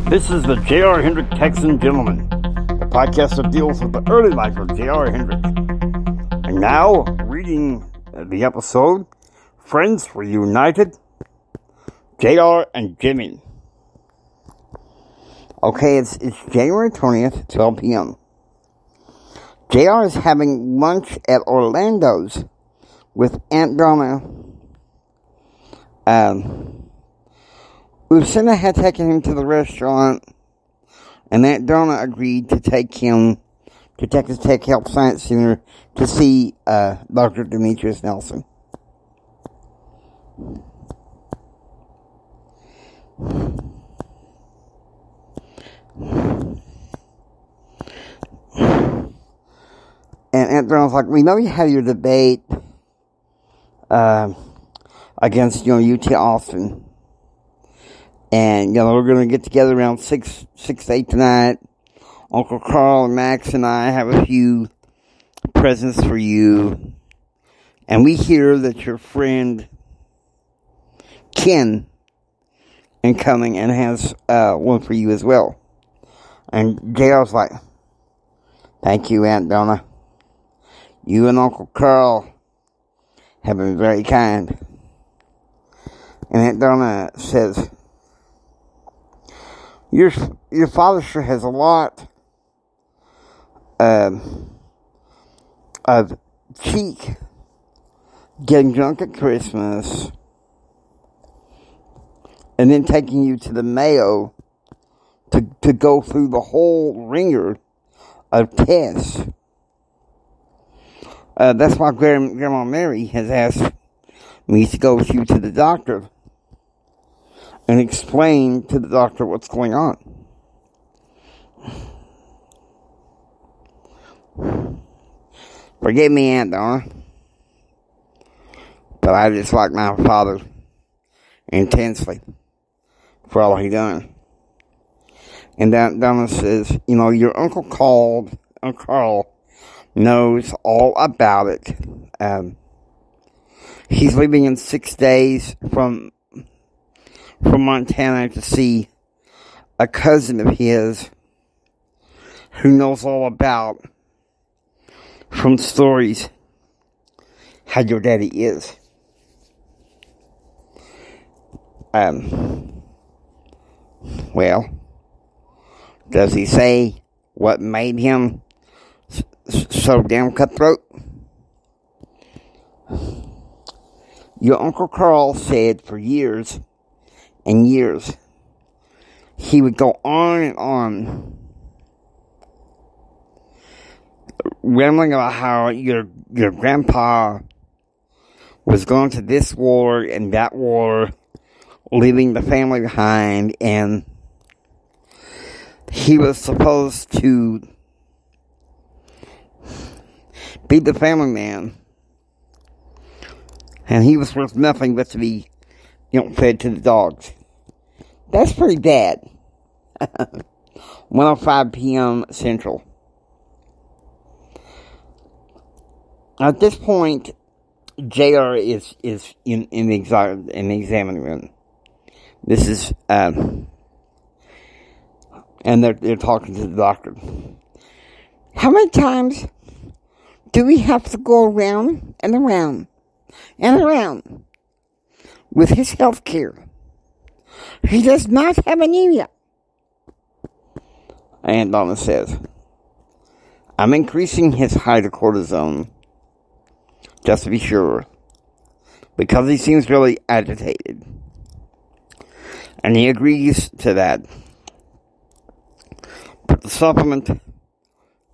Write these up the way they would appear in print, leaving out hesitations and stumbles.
This is the J.R. Hendrick Texan Gentleman, a podcast that deals with the early life of J.R. Hendrick. And now, reading the episode, Friends Reunited, J.R. and Jimmy. Okay, it's January 20th, 12 p.m. J.R. is having lunch at Orlando's with Aunt Donna. Lucinda had taken him to the restaurant, and Aunt Donna agreed to take him to Texas Tech Health Science Center to see Dr. Demetrius Nelson. And Aunt Donna's like, we know you had your debate against, UT Austin. And, we're going to get together around 6 to 8 tonight. Uncle Carl and Max and I have a few presents for you. And we hear that your friend Ken is coming and has one for you as well. And JR's like, thank you, Aunt Donna. You and Uncle Carl have been very kind. And Aunt Donna says, Your father sure has a lot of cheek getting drunk at Christmas and then taking you to the Mayo to go through the whole ringer of tests. That's why Grandma Mary has asked me to go with you to the doctor and explain to the doctor what's going on. Forgive me, Aunt Donna, but I just like my father intensely for all he done. And Aunt Donna says, your Uncle Carl knows all about it. He's leaving in 6 days from Montana to see a cousin of his who knows all about, from stories, how your daddy is. Well, does he say what made him so damn cutthroat? Your Uncle Carl said for years and years, he would go on and on, rambling about how your grandpa was going to this war and that war, leaving the family behind, and he was supposed to be the family man, and he was worth nothing but to be, fed to the dogs. That's pretty bad. 1:05 p.m. Central. At this point, JR is in the examining room. This is, and they're talking to the doctor. How many times do we have to go around and around and around with his health care? He does not have anemia. Aunt Donna says, I'm increasing his hydrocortisone just to be sure, because he seems really agitated. And he agrees to that. But the supplement,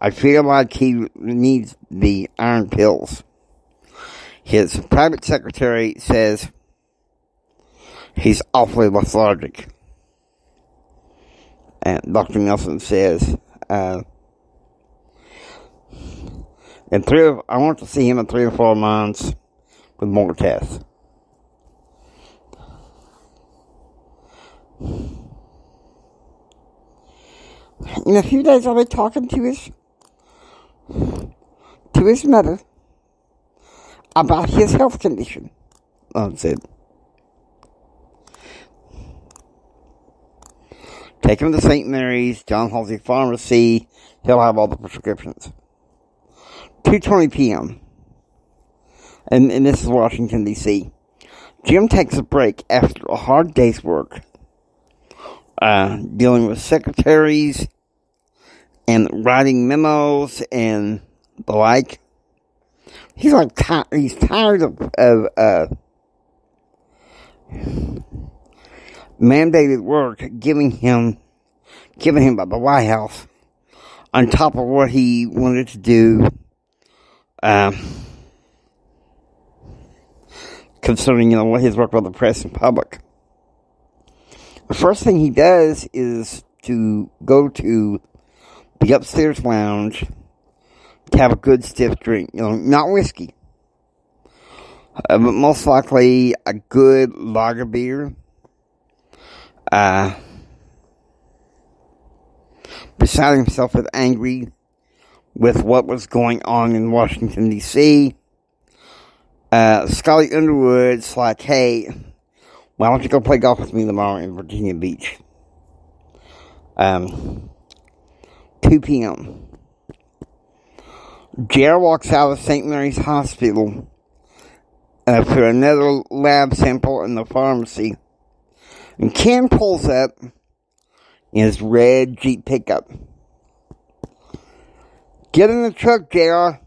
I feel like he needs the iron pills. His private secretary says he's awfully lethargic. And Dr. Nelson says, I want to see him in 3 or 4 months with more tests. In a few days, I'll be talking to his mother about his health condition. Said. Take him to St. Mary's, John Halsey Pharmacy. He'll have all the prescriptions. 2:20 p.m. And this is Washington, D.C. Jim takes a break after a hard day's work. Dealing with secretaries and writing memos and the like. He's like he's tired of mandated work given him by the White House on top of what he wanted to do concerning, what his work with the press and public. The first thing he does is to go to the upstairs lounge to have a good stiff drink. Not whiskey, but most likely a good lager beer. Beside himself with angry with what was going on in Washington, D.C. Scully Underwood's like, hey, why don't you go play golf with me tomorrow in Virginia Beach? 2 p.m. JR walks out of St. Mary's Hospital for another lab sample in the pharmacy. And Ken pulls up in his red Jeep pickup. Get in the truck, JR.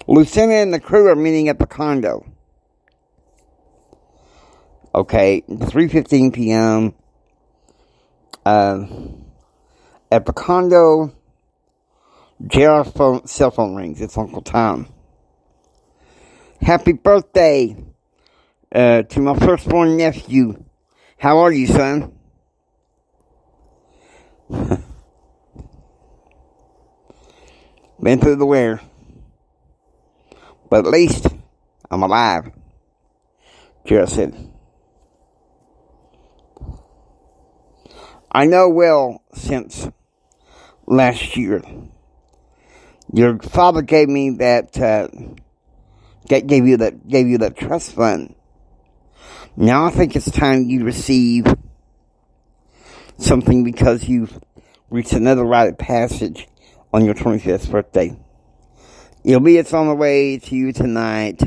Lieutenant and the crew are meeting at the condo. Okay, 3:15 p.m. At the condo, JR's cell phone rings. It's Uncle Tom. Happy birthday to my firstborn nephew. How are you, son? Been through the wear. But at least I'm alive, JR said. I know well since last year. Your father gave me that, gave you that trust fund. Now I think it's time you receive something because you've reached another rite of passage on your 25th birthday. It's on the way to you tonight.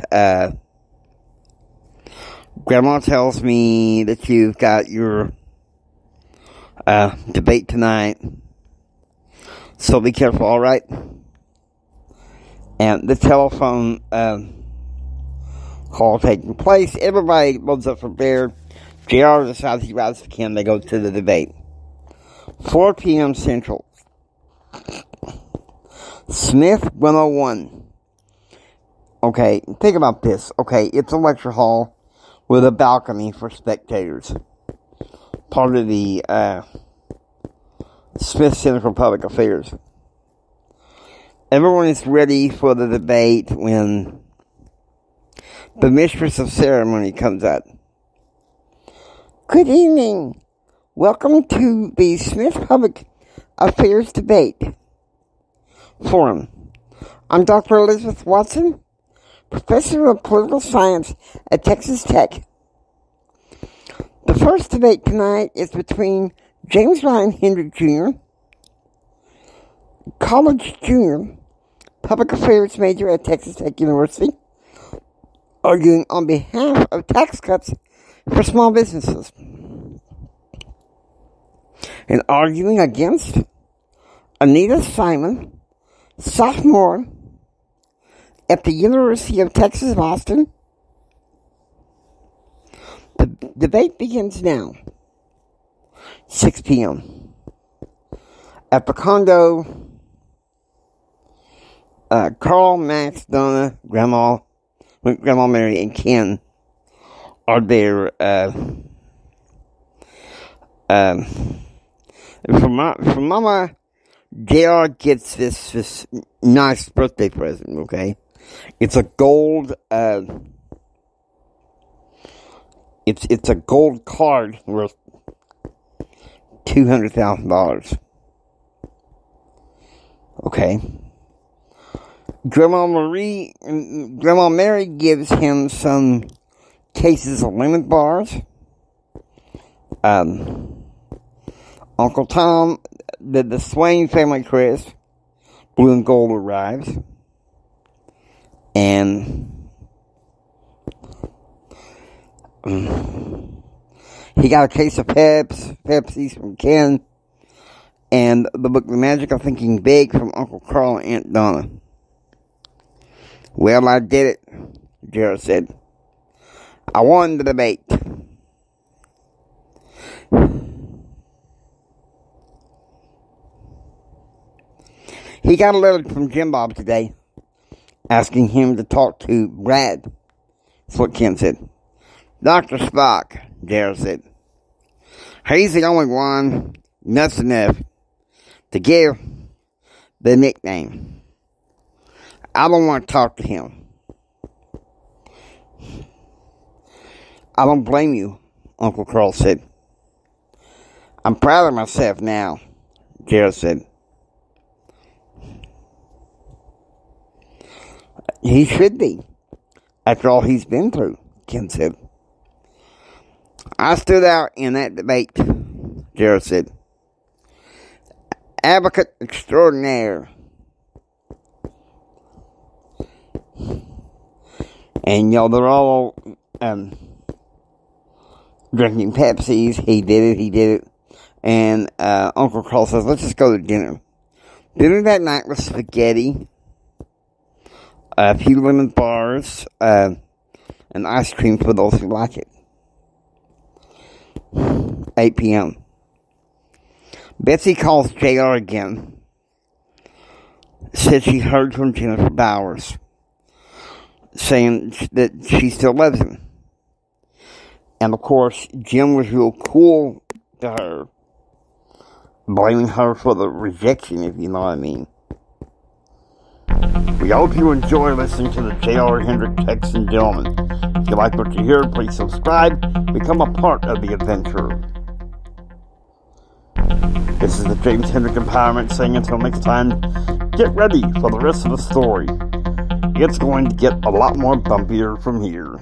Grandma tells me that you've got your debate tonight. So be careful, alright? And the telephone call taking place. Everybody loads up for bed. JR decides he rides for Ken. They go to the debate. 4 p.m. Central. Smith 101. Okay, think about this. Okay, it's a lecture hall with a balcony for spectators. Part of the Smith Center for Public Affairs. Everyone is ready for the debate when the mistress of ceremony comes out. Good evening. Welcome to the Smith Public Affairs Debate Forum. I'm Dr. Elizabeth Watson, Professor of Political Science at Texas Tech. The first debate tonight is between James Ryan Hendrick Jr., college junior, public affairs major at Texas Tech University, arguing on behalf of tax cuts for small businesses, and arguing against Anita Simon, sophomore at the University of Texas, Austin. The debate begins now. 6 p.m. At the condo, Carl, Max, Donna, Grandma Mary, and Ken are there. From Mama, JR gets this nice birthday present, okay? It's a gold, it's a gold card worth $200,000. Okay. Grandma Mary gives him some cases of lemon bars. Uncle Tom did the Swain family crisp. Blue and gold arrives. And he got a case of Pepsi's from Ken. And the book The Magic of Thinking Big from Uncle Carl and Aunt Donna. Well, I did it, Gerald said. I won the debate. He got a letter from Jim Bob today asking him to talk to Brad. That's what Ken said. Dr. Spock, Gerald said. He's the only one nuts enough to give the nickname. I don't want to talk to him. I don't blame you, Uncle Carl said. I'm proud of myself now, Gerald said. He should be, after all he's been through, Ken said. I stood out in that debate, Gerald said. Advocate extraordinaire. And, they're all drinking Pepsis. He did it. And Uncle Carl says, let's just go to dinner. Dinner that night was spaghetti, a few lemon bars, and ice cream for those who like it. 8 p.m. Betsy calls JR again. Said she heard from Jennifer Bowers, saying that she still loves him. And of course, Jim was real cool to her, blaming her for the rejection, if you know what I mean. We hope you enjoy listening to the J.R. Hendrick Texan Gentleman. If you like what you hear, please subscribe. Become a part of the adventure. This is the James Hendrick Empowerment saying until next time, get ready for the rest of the story. It's going to get a lot more bumpier from here.